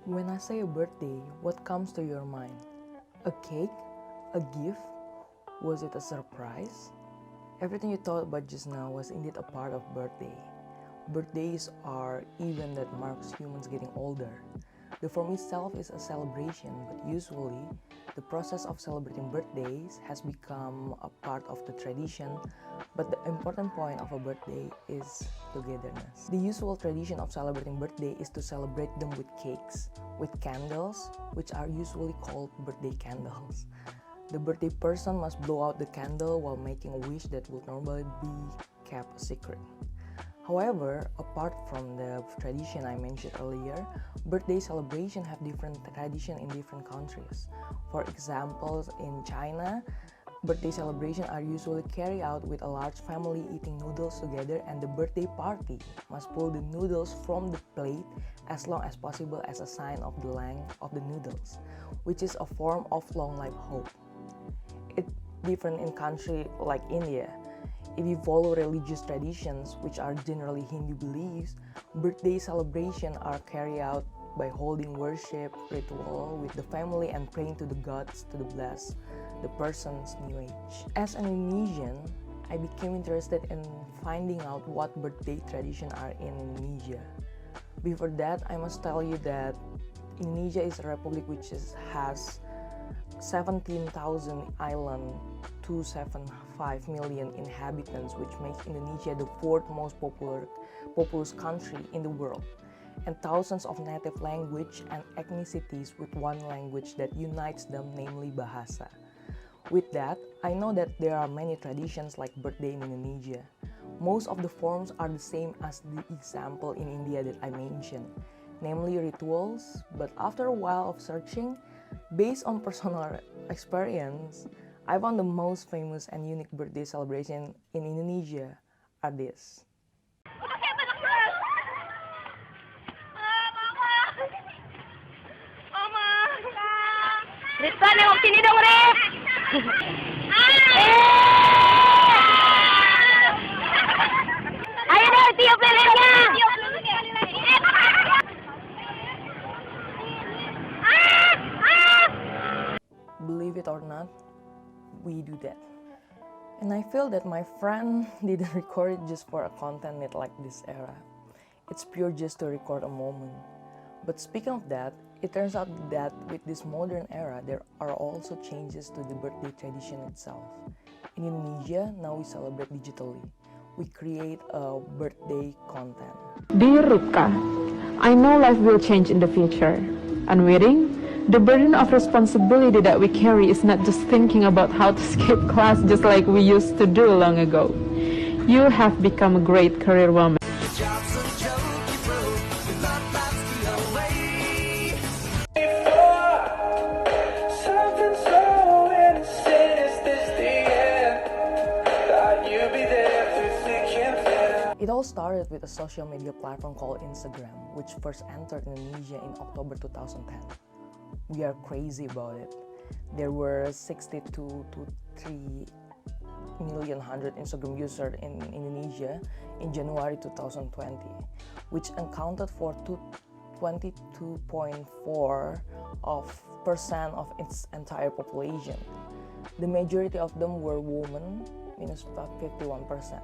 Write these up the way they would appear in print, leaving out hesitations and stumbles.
When I say a birthday, what comes to your mind? A cake? A gift? Was it a surprise? Everything you thought about just now was indeed a part of birthday. Birthdays are event that marks humans getting older. The form itself is a celebration, but usually the process of celebrating birthdays has become a part of the tradition. But the important point of a birthday is togetherness. The usual tradition of celebrating birthday is to celebrate them with cakes, with candles, which are usually called birthday candles. The birthday person must blow out the candle while making a wish that would normally be kept a secret. However, apart from the tradition I mentioned earlier, birthday celebrations have different traditions in different countries. For example, in China, birthday celebrations are usually carried out with a large family eating noodles together, and the birthday party must pull the noodles from the plate as long as possible as a sign of the length of the noodles, which is a form of long life hope. It's different in countries like India. If you follow religious traditions, which are generally Hindu beliefs, birthday celebrations are carried out by holding worship ritual with the family and praying to the gods to bless the person's new age. As an Indonesian, I became interested in finding out what birthday traditions are in Indonesia. Before that, I must tell you that Indonesia is a republic which has 17,000 islands, 275 million inhabitants, which makes Indonesia the fourth most populous country in the world, and thousands of native language and ethnicities with one language that unites them, namely Bahasa. With that, I know that there are many traditions like birthday in Indonesia. Most of the forms are the same as the example in India that I mentioned, namely rituals, but after a while of searching, based on personal experience, I found the most famous and unique birthday celebration in Indonesia are this. Ripka, nengok sini dong, Rip. Ayo deh, tiup lilinnya. Believe it or not, we do that. And I feel that my friend didn't record it just for a content need like this era. It's pure just to record a moment. But speaking of that, it turns out that with this modern era, there are also changes to the birthday tradition itself. In Indonesia, now we celebrate digitally. We create a birthday content. Dear Ripka, I know life will change in the future. And waiting, the burden of responsibility that we carry is not just thinking about how to skip class just like we used to do long ago. You have become a great career woman. It all started with a social media platform called Instagram, which first entered Indonesia in October 2010. We are crazy about it. There were 62 to 3,100,000 Instagram users in Indonesia in January 2020, which accounted for 22.4% of its entire population. The majority of them were women, minus 51%.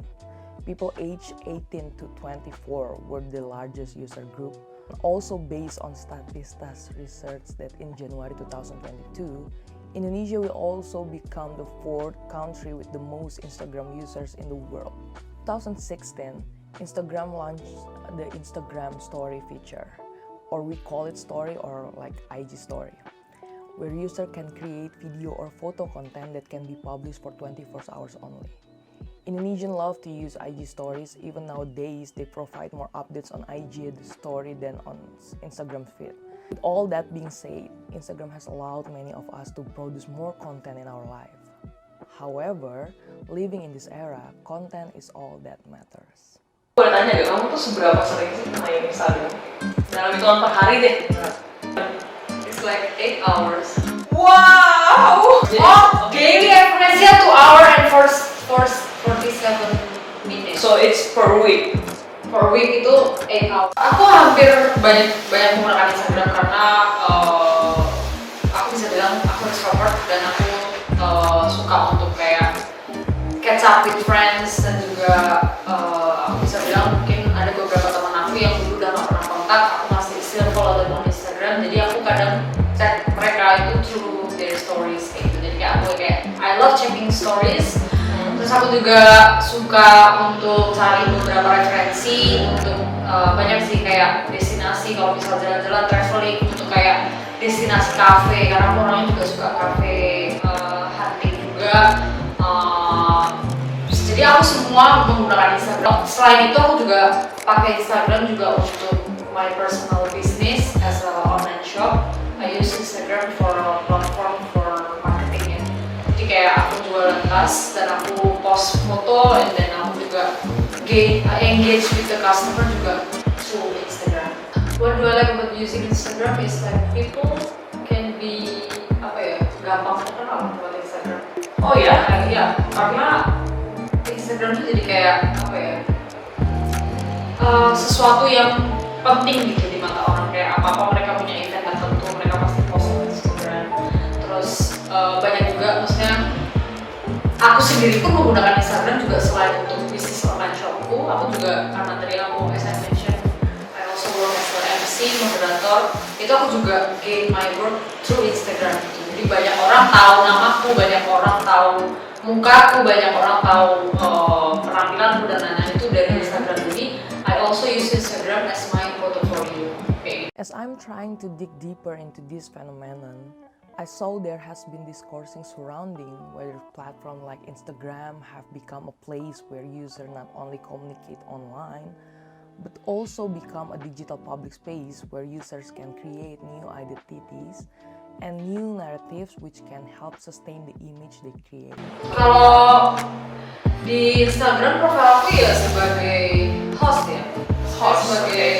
People aged 18 to 24 were the largest user group. Also based on Statista research that in January 2022, Indonesia will also become the fourth country with the most Instagram users in the world. 2016, Instagram launched the Instagram Story feature, or we call it Story or like IG Story, where user can create video or photo content that can be published for 24 hours only. Indonesians love to use IG stories. Even nowadays, they provide more updates on IG story than on Instagram feed. With all that being said, Instagram has allowed many of us to produce more content in our life. However, living in this era, content is all that matters. Boleh tanya deh, kamu tuh seberapa sering sih main Instagram? Dalam hitungan per hari deh. It's like 8 hours. Wow! Oh, daily average 2 hours and 47 minutes. So it's per week. for a week itu 8 hours. Aku hampir banyak menggunakan Instagram karena aku bisa bilang aku extrovert dan aku suka untuk kayak catch up with friends, dan juga aku bisa bilang mungkin ada beberapa teman aku yang dulu udah gak pernah kontak, aku masih still follow them on Instagram, jadi aku kadang chat mereka itu through their stories kayak gitu. Jadi kayak aku kayak I love checking stories. Terus aku juga suka untuk cari beberapa referensi untuk banyak sih kayak destinasi, kalau misal jalan-jalan traveling untuk kayak destinasi kafe, karena aku orangnya juga suka kafe hunting juga. Jadi aku semua menggunakan Instagram. Selain itu aku juga pakai Instagram juga untuk my personal business as a online shop. I use Instagram for a platform for marketing ya. Jadi kayak aku jualan tas dan aku post foto, and then aku juga engage with the customer juga through Instagram. What do I like about using Instagram is like people can be gampang terkenal lewat Instagram. Oh ya, iya, karena Instagram itu jadi kayak sesuatu yang penting gitu di mata orang, kayak apa mereka punya event tertentu mereka pasti post di Instagram. Terus banyak juga, maksudnya aku sendiri pun menggunakan Instagram juga selain untuk bisnis online shopku. Aku juga karena tadi aku as I mentioned I also work as a MC moderator, itu aku juga gain my work through Instagram gitu. Jadi banyak orang tahu namaku, banyak orang tahu mukaku, banyak orang tahu penampilanku dan lain-lain itu dari Instagram. Jadi I also use Instagram as my portfolio. Okay. As I'm trying to dig deeper into this phenomenon, I saw there has been discoursing surrounding whether platforms like Instagram have become a place where users not only communicate online, but also become a digital public space where users can create new identities and new narratives which can help sustain the image they create. Kalau di Instagram profil aku ya sebagai host ya, sebagai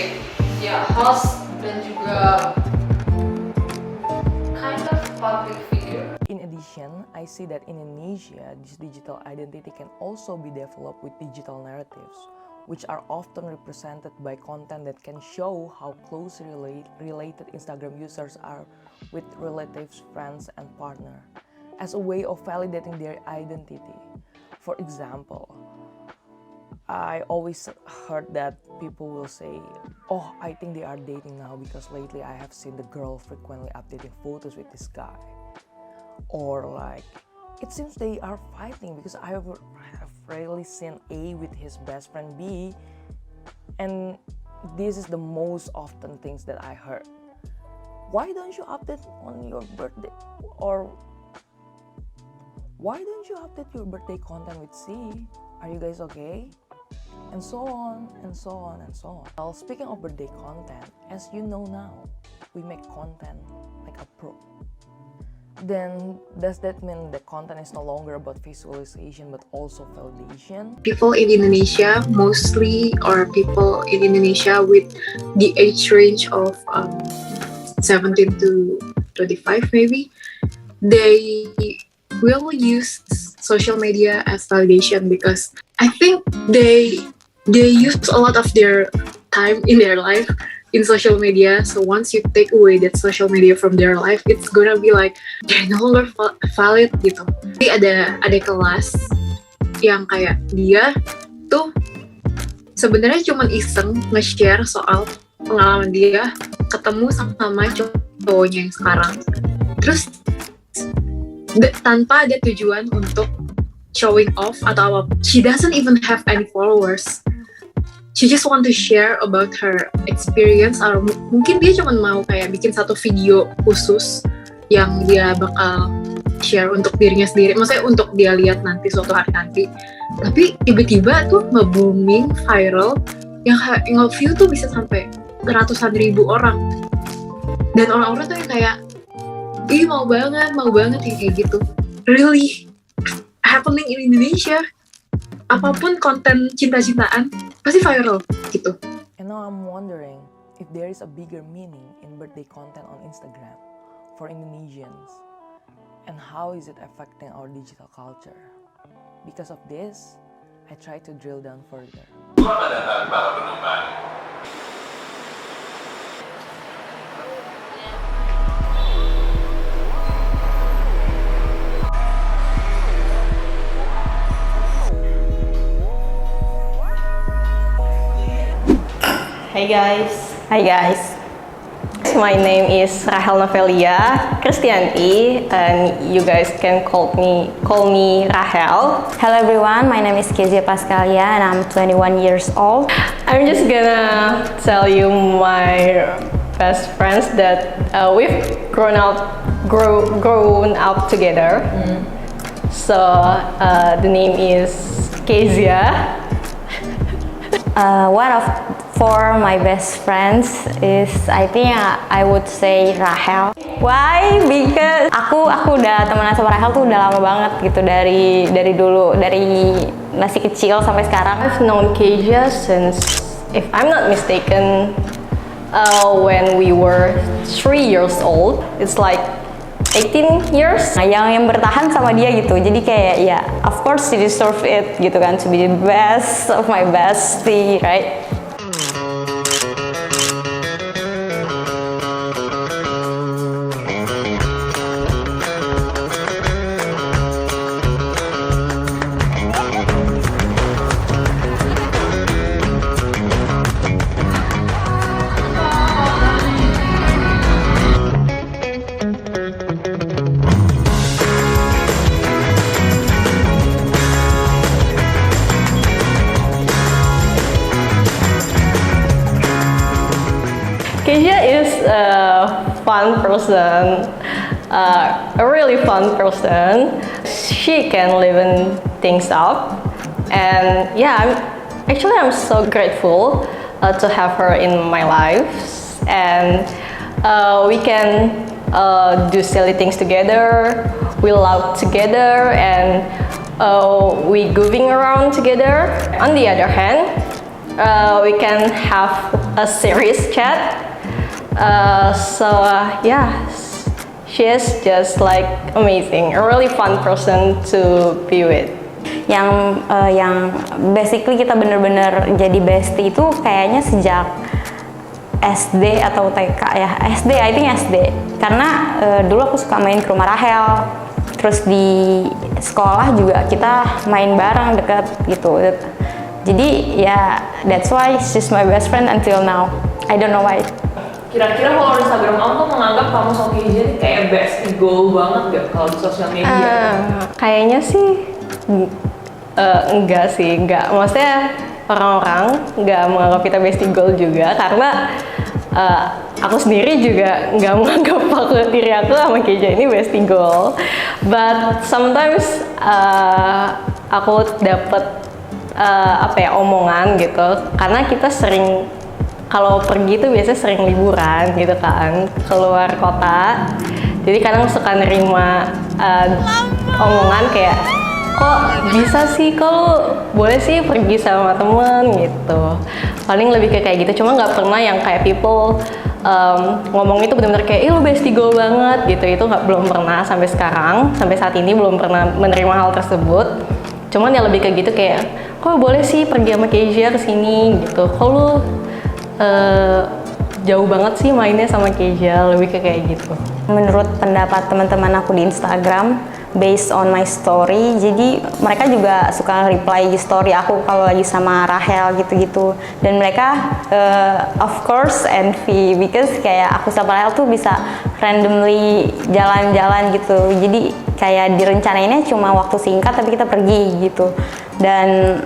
host dan juga kind of public figure. In addition, I see that in Indonesia, this digital identity can also be developed with digital narratives, which are often represented by content that can show how closely related Instagram users are with relatives, friends, and partner, as a way of validating their identity. For example, I always heard that people will say, oh, I think they are dating now because lately I have seen the girl frequently updating photos with this guy. Or like, it seems they are fighting because I have rarely seen A with his best friend B. And this is the most often things that I heard. Why don't you update on your birthday? Or why don't you update your birthday content with C? Are you guys okay? And so on, and so on, and so on. Well, speaking of birthday content, as you know now, we make content like a pro. Then does that mean the content is no longer about visualization but also validation? People in Indonesia mostly, or people in Indonesia with the age range of 17 to 25 maybe, they will use social media as validation because I think they use a lot of their time in their life in social media. So once you take away that social media from their life, it's gonna be like they're no longer valid gitu. Jadi ada kelas yang kayak dia tuh sebenarnya cuma iseng nge-share soal pengalaman dia ketemu sama cowoknya yang sekarang. Terus tanpa ada tujuan untuk showing off atau apa. She doesn't even have any followers. She just want to share about her experience, atau mungkin dia cuma mau kayak bikin satu video khusus yang dia bakal share untuk dirinya sendiri, maksudnya untuk dia lihat nanti suatu hari nanti. Tapi tiba-tiba tuh nge-booming viral yang nge-view tuh bisa sampai ratusan ribu orang. Dan orang-orang tuh yang kayak, ih mau banget yang kayak gitu. Really happening in Indonesia. Apapun konten cinta-cintaan pasti viral gitu. And now I'm wondering if there is a bigger meaning in birthday content on Instagram for Indonesians, and how is it affecting our digital culture? Because of this, I try to drill down further. Selamat datang para penumpang. Hey guys. Hi guys. My name is Rahel Novelia Kristianti, and you guys can call me Rahel. Hello everyone, my name is Kezia Pascalia and I'm 21 years old. I'm just gonna tell you my best friends that we've grown up together. So the name is Kezia. One of for my best friends is I think I would say Rahel. Why? Because aku udah temenan sama Rahel tuh udah lama banget gitu, dari dulu, dari masih kecil sampai sekarang. I've known Kezia since, if I'm not mistaken, when we were 3 years old. It's like 18 years. Nah, yang bertahan sama dia gitu. Jadi kayak ya, of course she deserve it gitu kan, to be the best of my bestie, right? Kezia is a fun person, a really fun person. She can liven things up, and yeah, I'm so grateful to have her in my life, and we can do silly things together. We laugh together, and we goofing around together. On the other hand, we can have a serious chat. Yeah, she is just like amazing, a really fun person to be with. Yang basically kita bener-bener jadi bestie itu kayaknya sejak SD atau TK ya, SD, I think SD. Karena dulu aku suka main ke rumah Rahel, terus di sekolah juga kita main bareng deket gitu. Jadi ya, that's why she's my best friend until now. I don't know why. Kira-kira kalau Instagram kamu tuh menganggap kamu sama Kezia ini kayak bestie goal banget gak kalau di sosial media? Kayaknya sih enggak sih, enggak. Maksudnya orang-orang enggak menganggap kita bestie goal juga, karena aku sendiri juga enggak menganggap diri aku sama Kezia ini bestie goal. But sometimes aku dapet omongan gitu, karena kita sering kalau pergi tuh biasanya sering liburan gitu kan, keluar kota. Jadi kadang suka nerima omongan kayak, kok bisa sih, kalau boleh sih pergi sama temen gitu. Paling lebih kayak gitu, cuma nggak pernah yang kayak people ngomong itu benar-benar kayak, lu bestie gue banget gitu. Itu belum pernah sampai sekarang, sampai saat ini belum pernah menerima hal tersebut. Cuman ya lebih kayak gitu kayak, kok boleh sih pergi sama Kezia kesini gitu. Kok lu jauh banget sih mainnya sama Kezia, lebih kayak gitu. Menurut pendapat teman-teman aku di Instagram, based on my story, jadi mereka juga suka reply di story aku kalau lagi sama Rahel gitu-gitu. Dan mereka of course envy, because kayak aku sama Rahel tuh bisa randomly jalan-jalan gitu. Jadi kayak direncanainnya cuma waktu singkat tapi kita pergi gitu. Dan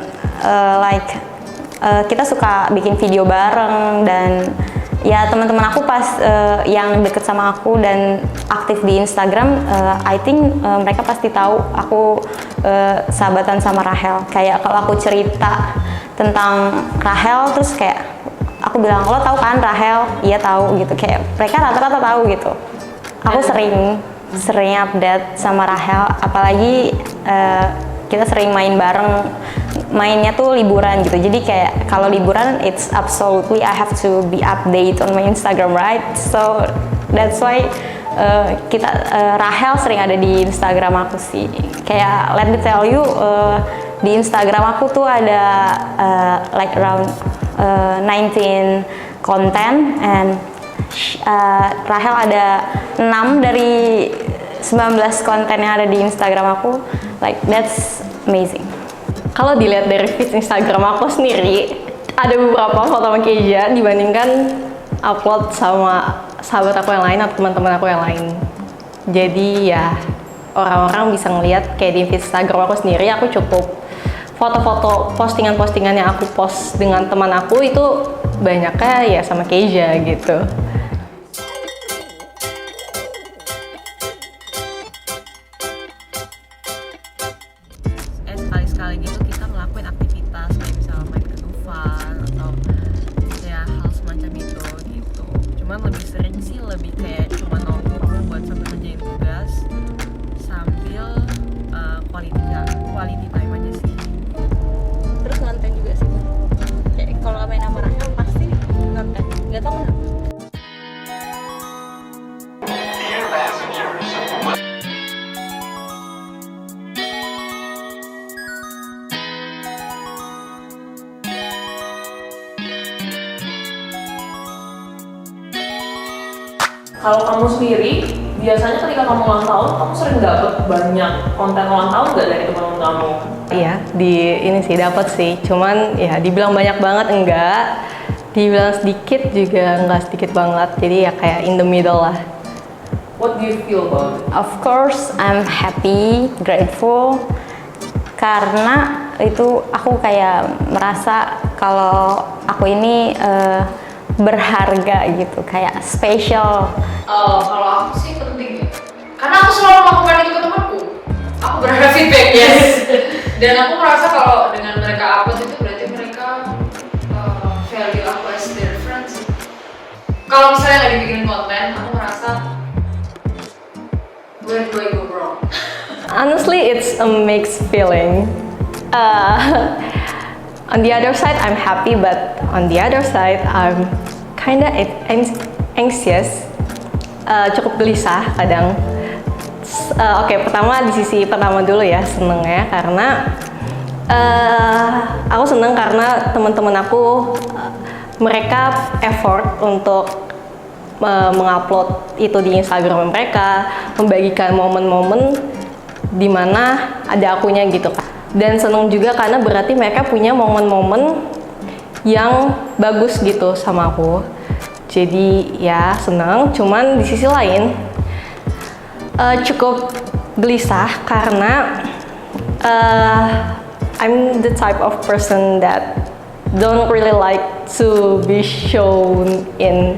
kita suka bikin video bareng, dan ya teman-teman aku pas yang deket sama aku dan aktif di Instagram, I think mereka pasti tahu aku sahabatan sama Rahel. Kayak kalau aku cerita tentang Rahel terus kayak aku bilang, lo tahu kan Rahel? Iya tahu gitu. Kayak mereka rata-rata tahu gitu. Aku sering update sama Rahel, apalagi kita sering main bareng, mainnya tuh liburan gitu. Jadi kayak kalau liburan, it's absolutely I have to be update on my Instagram, right? So that's why Rahel sering ada di Instagram aku sih. Kayak let me tell you, di Instagram aku tuh ada like around 19 konten, and Rahel ada 6 dari 19 konten yang ada di Instagram aku. Like that's amazing. Kalau dilihat dari feed Instagram aku sendiri, ada beberapa foto sama Kezia dibandingkan upload sama sahabat aku yang lain atau teman-teman aku yang lain. Jadi ya orang-orang bisa ngelihat kayak di feed Instagram aku sendiri, aku cukup foto-foto postingan-postingan yang aku post dengan teman aku itu banyaknya ya sama Kezia gitu. Sekali-sekali gitu kita ngelakuin aktivitas kayak misalnya main ke Dufan atau ya hal semacam itu gitu. Cuman lebih sering sih lebih kayak cuma nongkrong buat sambil ngerjain tugas sambil quality time aja sih. Terus ngonten juga sih. Kayak kalau main sama Rahel pasti ngonten. Gak tau kenapa. Kalau kamu sendiri, biasanya ketika kamu ulang tahun, kamu sering dapet banyak konten ulang tahun nggak dari teman-teman kamu? Iya, di ini sih dapat sih. Cuman ya dibilang banyak banget enggak, dibilang sedikit juga enggak sedikit banget. Jadi ya kayak in the middle lah. What do you feel about it? Of course, I'm happy, grateful, karena itu aku kayak merasa kalau aku ini berharga gitu, kayak special. Kalau aku sih penting ya, karena aku selalu melakukan itu ke temanku. Aku berharap feedback, yes. Dan aku merasa kalau dengan mereka upload itu berarti mereka value aku as their friends. Kalau misalnya lagi bikin konten, aku merasa where do I go wrong? Honestly, it's a mixed feeling. On the other side, I'm happy, but on the other side, I'm kinda anxious, cukup gelisah kadang. Oke, pertama di sisi pertama dulu ya, senengnya karena aku seneng karena teman-teman aku mereka effort untuk mengupload itu di Instagram mereka, membagikan momen-momen di mana ada akunya gitu kan. Dan seneng juga karena berarti mereka punya momen-momen yang bagus gitu sama aku. Jadi ya seneng, cuman di sisi lain cukup gelisah karena I'm the type of person that don't really like to be shown in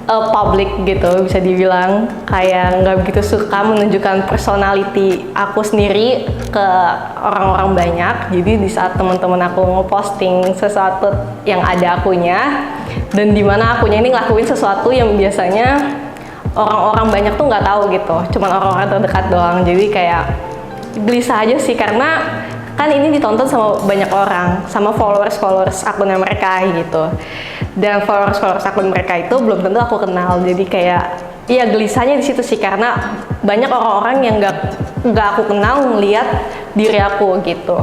public gitu, bisa dibilang kayak nggak begitu suka menunjukkan personality aku sendiri ke orang-orang banyak. Jadi di saat teman-teman aku ngeposting sesuatu yang ada akunya dan dimana akunya ini ngelakuin sesuatu yang biasanya orang-orang banyak tuh nggak tahu gitu, cuman orang-orang terdekat doang. Jadi kayak gelisah aja sih karena kan ini ditonton sama banyak orang, sama followers akunnya mereka gitu. Dan followers akun mereka itu belum tentu aku kenal. Jadi kayak iya gelisahnya di situ sih karena banyak orang-orang yang nggak aku kenal ngelihat diri aku gitu.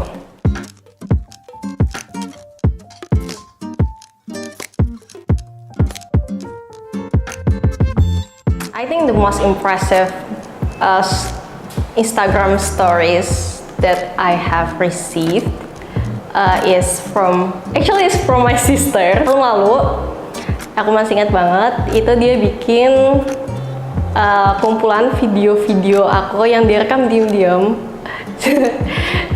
I think the most impressive Instagram stories that I have received is from my sister. Tahun lalu, aku masih ingat banget, itu dia bikin kumpulan video-video aku yang direkam diam-diam.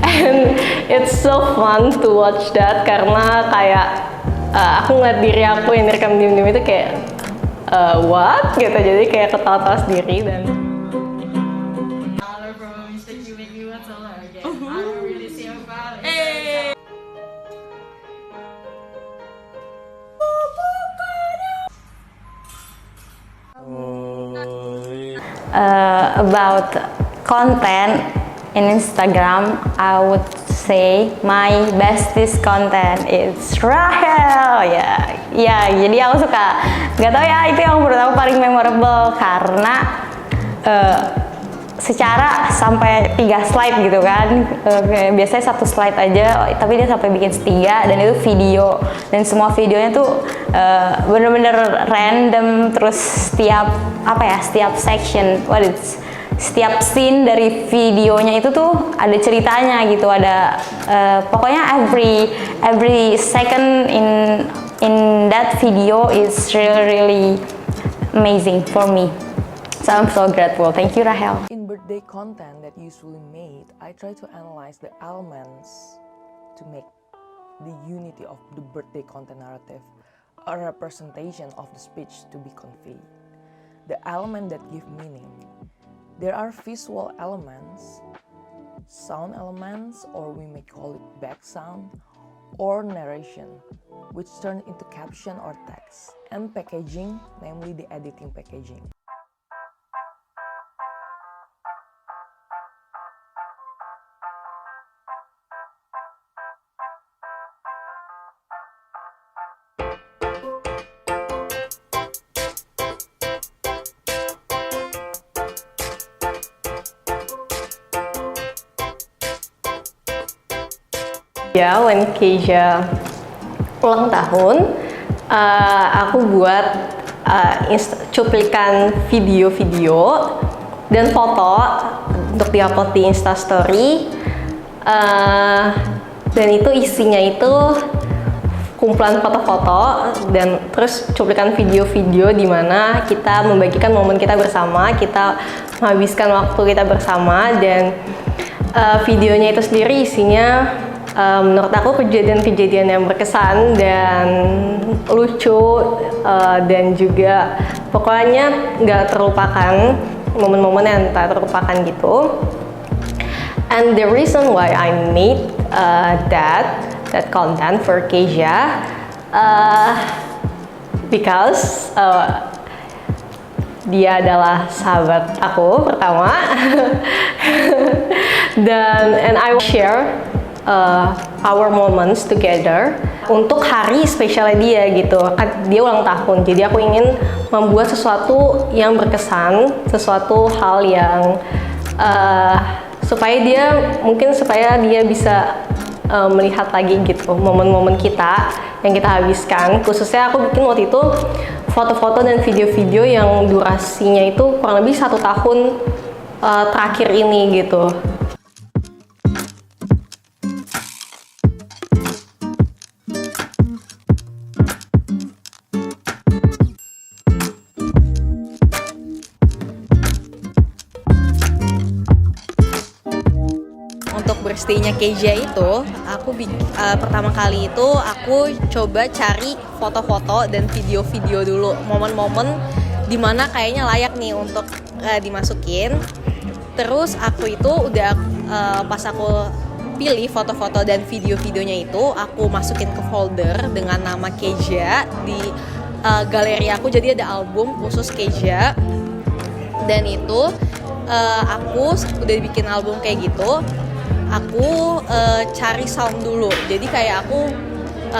And it's so fun to watch that karena kayak aku ngeliat diri aku yang direkam diam-diam itu kayak what gitu, jadi kayak ketawa-tawa sendiri. Dan about content in Instagram, I would say my bestest content is Rahel. Ya, jadi aku suka. Gak tau ya, itu yang menurut aku paling memorable karena secara sampai 3 slide gitu kan. Kayak biasanya 1 slide aja, tapi dia sampai bikin 3 dan itu video, dan semua videonya tuh bener-bener random. Terus setiap section, setiap scene dari videonya itu tuh ada ceritanya gitu, ada pokoknya every second in that video is really amazing for me. So I'm so grateful. Thank you, Rahel. In birthday content that usually made, I try to analyze the elements to make the unity of the birthday content narrative a representation of the speech to be conveyed. The element that give meaning. There are visual elements, sound elements, or we may call it back sound, or narration, which turn into caption or text, and packaging, namely the editing packaging. Ya, when Keisha ulang tahun, aku buat cuplikan video-video dan foto untuk diupload di Instastory. Dan itu isinya itu kumpulan foto-foto dan terus cuplikan video-video di mana kita membagikan momen kita bersama, kita menghabiskan waktu kita bersama, dan videonya itu sendiri isinya menurut aku kejadian-kejadian yang berkesan dan lucu, dan juga pokoknya nggak terlupakan, momen-momen yang tak terlupakan gitu. And the reason why I made that content for Keisha, because dia adalah sahabat aku pertama, and I will share our moments together untuk hari spesialnya dia gitu. Dia ulang tahun, jadi aku ingin membuat sesuatu yang berkesan, sesuatu hal yang supaya dia bisa melihat lagi gitu momen-momen kita yang kita habiskan. Khususnya aku bikin waktu itu foto-foto dan video-video yang durasinya itu kurang lebih 1 tahun terakhir ini gitu. Birthday-nya Keisha itu, aku pertama kali itu aku coba cari foto-foto dan video-video dulu, momen-momen dimana kayaknya layak nih untuk dimasukin. Terus aku itu udah pas aku pilih foto-foto dan video-videonya itu, aku masukin ke folder dengan nama Keisha di galeri aku. Jadi ada album khusus Keisha, dan itu aku udah bikin album kayak gitu. Aku cari sound dulu, jadi kayak aku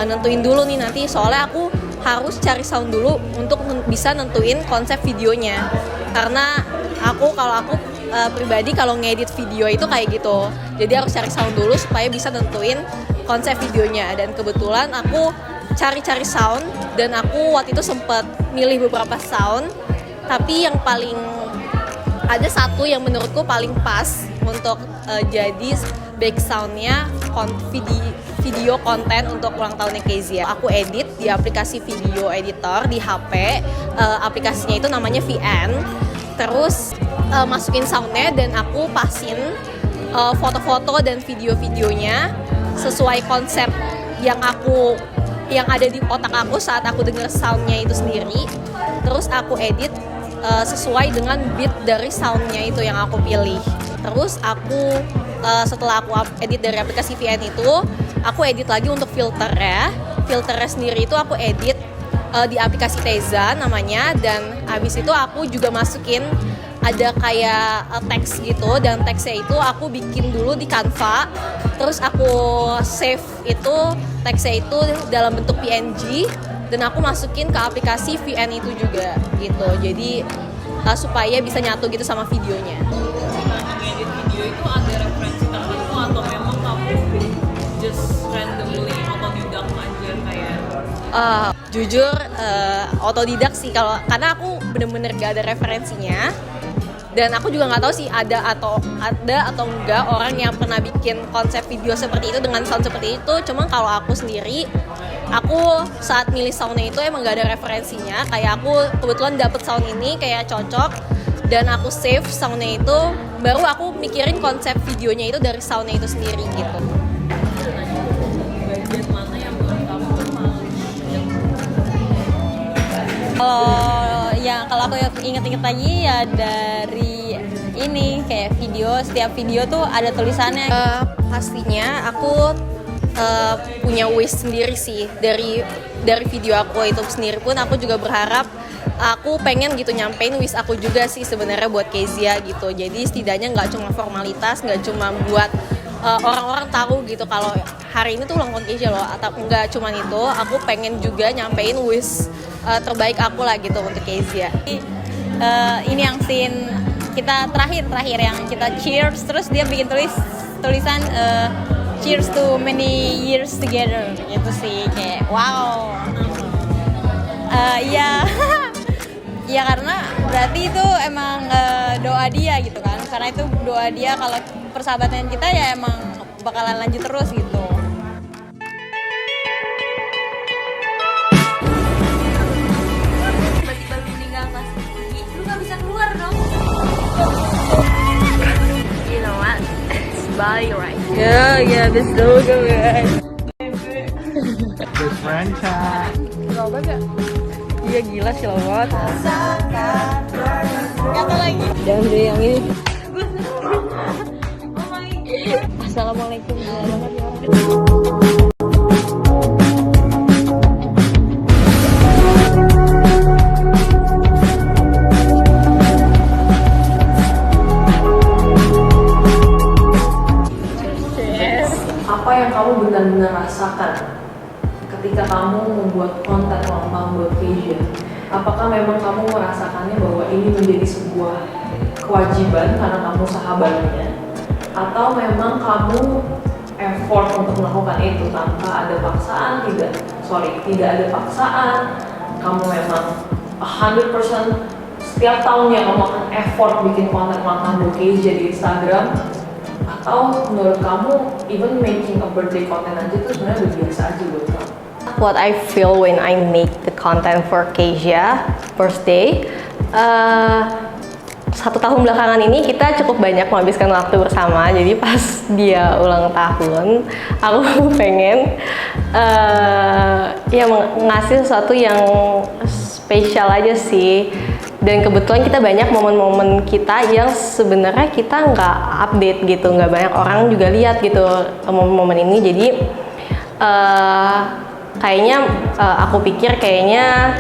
nentuin dulu nih nanti, soalnya aku harus cari sound dulu untuk bisa nentuin konsep videonya, karena kalau aku pribadi kalau ngedit video itu kayak gitu, jadi harus cari sound dulu supaya bisa nentuin konsep videonya. Dan kebetulan aku cari-cari sound, dan aku waktu itu sempet milih beberapa sound, tapi yang paling ada satu yang menurutku paling pas untuk jadi back soundnya video konten untuk ulang tahunnya Keisha. Aku edit di aplikasi video editor di HP, aplikasinya itu namanya VN. Terus masukin soundnya dan aku pasin foto-foto dan video-videonya sesuai konsep yang ada di otak aku saat aku denger soundnya itu sendiri. Terus aku edit sesuai dengan beat dari soundnya itu yang aku pilih. Terus aku setelah aku edit dari aplikasi VN itu, aku edit lagi untuk filternya. Filternya sendiri itu aku edit di aplikasi Teza namanya, dan habis itu aku juga masukin ada kayak teks gitu, dan teksnya itu aku bikin dulu di Canva. Terus aku save itu teksnya itu dalam bentuk PNG, dan aku masukin ke aplikasi VN itu juga gitu. Jadi supaya bisa nyatu gitu sama videonya. itu ada referensi tertentu atau memang kamu just randomly otodidak aja kayak? Jujur otodidak sih karena aku bener-bener gak ada referensinya dan aku juga nggak tahu sih ada atau enggak orang yang pernah bikin konsep video seperti itu dengan sound seperti itu. Cuma kalau aku sendiri, aku saat milih soundnya itu emang gak ada referensinya. Kayak aku kebetulan dapet sound ini kayak cocok dan aku save soundnya itu, baru aku mikirin konsep videonya itu dari soundnya itu sendiri gitu. Bagian mana yang menurut kamu paling Kalau aku inget-inget lagi ya dari ini kayak setiap video tuh ada tulisannya. Pastinya aku punya wish sendiri sih dari video aku itu sendiri pun aku juga berharap aku pengen gitu nyampein wish aku juga sih sebenarnya buat Kezia gitu. Jadi setidaknya nggak cuma formalitas, nggak cuma buat orang-orang tahu gitu kalau hari ini tuh ulang tahun Kezia loh, atau nggak cuma itu, aku pengen juga nyampein wish terbaik aku lah gitu untuk Kezia. Ini yang scene kita terakhir yang kita cheers, terus dia bikin tulisan cheers to many years together gitu sih, kayak wow. Ya ya karena berarti itu emang doa dia gitu kan, karena itu doa dia kalau persahabatan kita ya emang bakalan lanjut terus gitu. Tiba-tiba lu meninggal kelas tinggi, lu gak bisa keluar dong. You know what? It's body right. Yeah, this logo guys. Best franchise. Iya gila sih banget. Kata lagi. Jangan deh yang ini. Assalamualaikum warahmatullahi wabarakatuh. Apa yang kamu benar-benar rasakan ketika kamu membuat konten ulang tahun buat Kezia? Apakah memang kamu merasakannya bahwa ini menjadi sebuah kewajiban karena kamu sahabatnya, atau memang kamu effort untuk melakukan itu tanpa ada paksaan? Tidak ada paksaan, kamu memang 100% setiap tahunnya kamu akan effort bikin konten ulang tahun buat Kezia di Instagram, atau menurut kamu even making a birthday content aja itu sebenarnya udah biasa aja buat kamu? What I feel when I make the content for Kezia birthday, 1 tahun belakangan ini kita cukup banyak menghabiskan waktu bersama. Jadi pas dia ulang tahun, aku pengen ya ngasih sesuatu yang spesial aja sih. Dan kebetulan kita banyak momen-momen kita yang sebenarnya kita nggak update gitu, nggak banyak orang juga lihat gitu momen-momen ini. Jadi kayaknya aku pikir kayaknya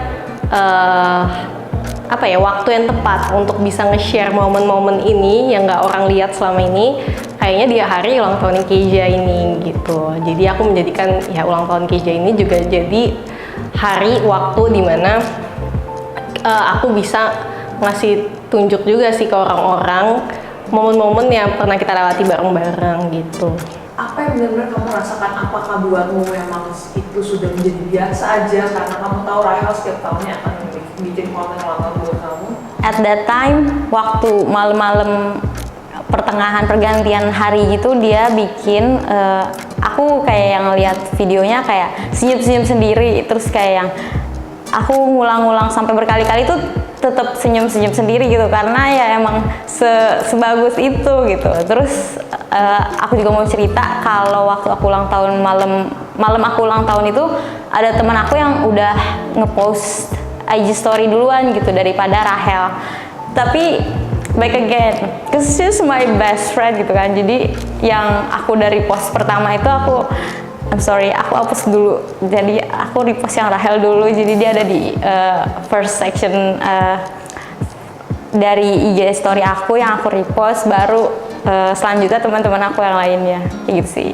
waktu yang tepat untuk bisa nge-share momen-momen ini yang nggak orang lihat selama ini, kayaknya di hari ulang tahun Kezia ini gitu. Jadi aku menjadikan ya ulang tahun Kezia ini juga jadi hari waktu dimana aku bisa ngasih tunjuk juga sih ke orang-orang momen-momen yang pernah kita lewati bareng-bareng gitu. Apa yang benar-benar kamu rasakan? Apakah buatmu memang itu sudah menjadi biasa aja karena kamu tahu Rahel setiap tahunnya akan bikin konten ulang tahun buat kamu? At that time, waktu malam-malam pertengahan pergantian hari gitu, dia bikin aku kayak yang lihat videonya kayak senyum-senyum sendiri, terus kayak yang aku ngulang-ngulang sampai berkali-kali tuh tetap senyum-senyum sendiri gitu, karena ya emang sebagus itu gitu. Terus aku juga mau cerita kalau waktu aku ulang tahun malam aku ulang tahun itu ada teman aku yang udah ngepost IG story duluan gitu daripada Rahel. Tapi back again, cause she's my best friend gitu kan. Jadi yang aku dari post pertama itu I'm sorry, aku hapus dulu. Jadi aku repost yang Rahel dulu. Jadi dia ada di first section dari IG story aku yang aku repost. Baru selanjutnya teman-teman aku yang lainnya, kayak gitu sih.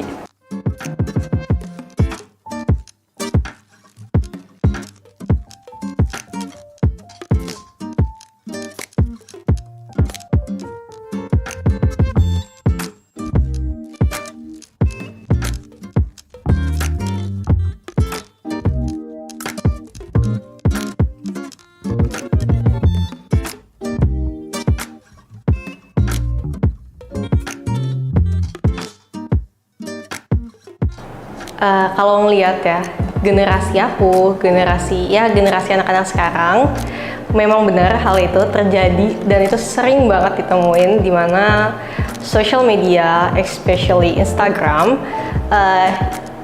Kalau ngelihat ya generasi aku, generasi anak-anak sekarang, memang benar hal itu terjadi dan itu sering banget ditemuin di mana social media, especially Instagram,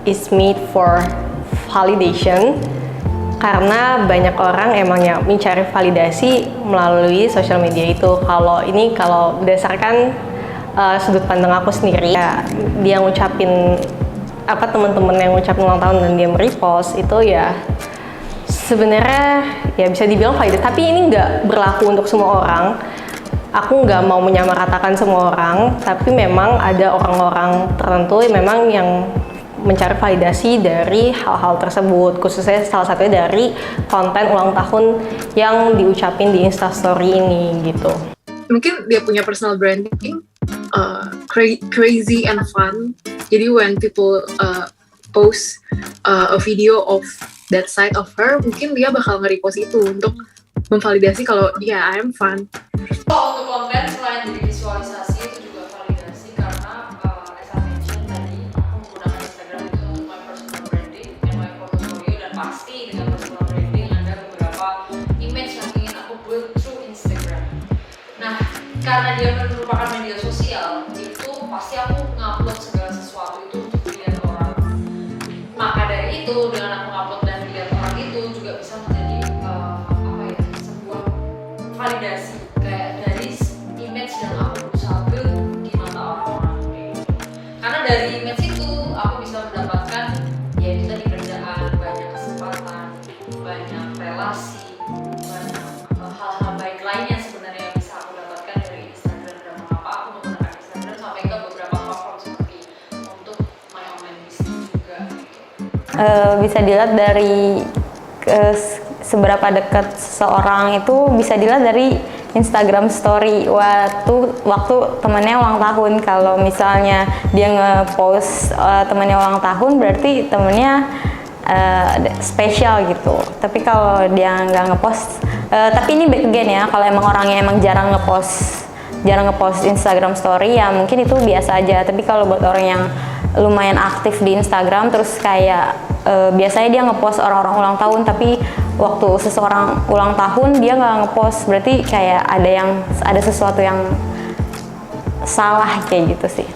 is made for validation karena banyak orang emang yang mencari validasi melalui social media itu. Kalau berdasarkan sudut pandang aku sendiri, ya, dia ngucapin teman-teman yang ngucapin ulang tahun dan dia merepost itu ya sebenarnya ya bisa dibilang valid, tapi ini nggak berlaku untuk semua orang. Aku nggak mau menyamaratakan semua orang, tapi memang ada orang-orang tertentu memang yang mencari validasi dari hal-hal tersebut, khususnya salah satunya dari konten ulang tahun yang diucapin di Instastory ini gitu. Mungkin dia punya personal branding, crazy and fun. Jadi when people post a video of that side of her, mungkin dia bakal nge-repost itu untuk memvalidasi kalau I am fun. Untuk konten selain dari visualisasi itu juga validasi karena as I mentioned tadi aku menggunakan Instagram itu untuk my personal branding and my portfolio, dan pasti dengan personal branding ada beberapa image yang ingin aku build through Instagram. Nah, karena dia merupakan media sosial, itu pasti aku ngupload segala sesuatu itu untuk dilihat orang. Maka dari itu dengan aku ngupload dan dilihat orang itu juga bisa menjadi sebuah validasi kayak dari image yang aku berusaha build di mata orang-orang gitu. Karena dari image itu aku bisa mendapatkan ya itu tadi kerjaan, banyak kesempatan, banyak relasi, banyak hal-hal baik lainnya sebenarnya yang bisa aku dapatkan dari Instagram. Dan mengapa aku menggunakan Instagram sampai ke beberapa platform seperti untuk my online business juga gitu. Bisa dilihat dari seberapa dekat seseorang itu bisa dilihat dari Instagram story waktu temannya ulang tahun. Kalau misalnya dia nge-post temannya ulang tahun, berarti temannya spesial gitu. Tapi kalau dia nggak nge-post, tapi ini back again ya, kalau emang orangnya emang jarang nge-post Instagram story ya mungkin itu biasa aja. Tapi kalau buat orang yang lumayan aktif di Instagram terus kayak biasanya dia nge-post orang-orang ulang tahun, tapi waktu seseorang ulang tahun dia nggak nge-post, berarti kayak ada sesuatu yang salah kayak gitu sih.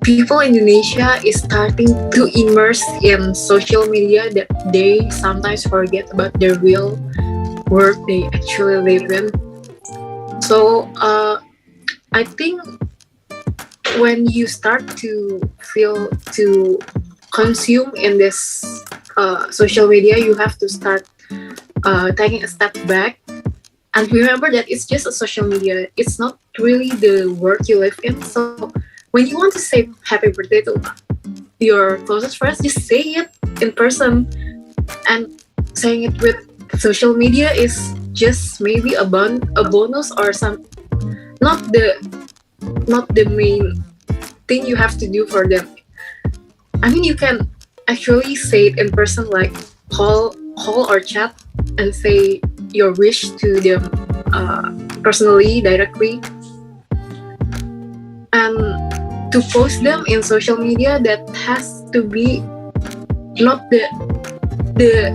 People in Indonesia is starting to immerse in social media that they sometimes forget about the real world they actually live in. So I think when you start to consume in this social media, you have to start taking a step back and remember that it's just a social media. It's not really the world you live in. So when you want to say happy birthday to your closest friends, just say it in person. And saying it with social media is just maybe a bonus or some not the main thing you have to do for them. I mean, you can actually say it in person, like call or chat and say your wish to them personally, directly, and to post them in social media, that has to be not the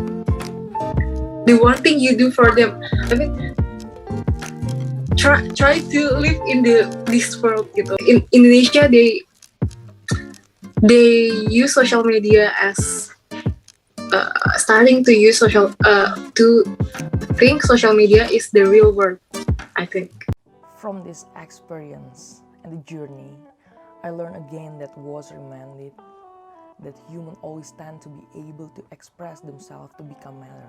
one thing you do for them. I mean, try to live in this world gitu. In Indonesia, they use social media as starting to use to think social media is the real world, I think. From this experience and the journey, I learned again that was reminded that humans always tend to be able to express themselves to become matter.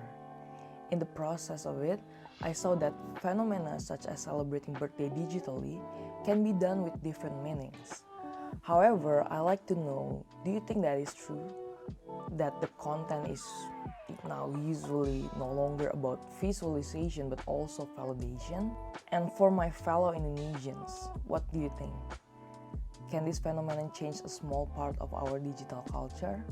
In the process of it, I saw that phenomena such as celebrating birthday digitally can be done with different meanings. However, I like to know, do you think that is true? That the content is now usually no longer about visualization but also validation? And for my fellow Indonesians, what do you think? Can this phenomenon change a small part of our digital culture?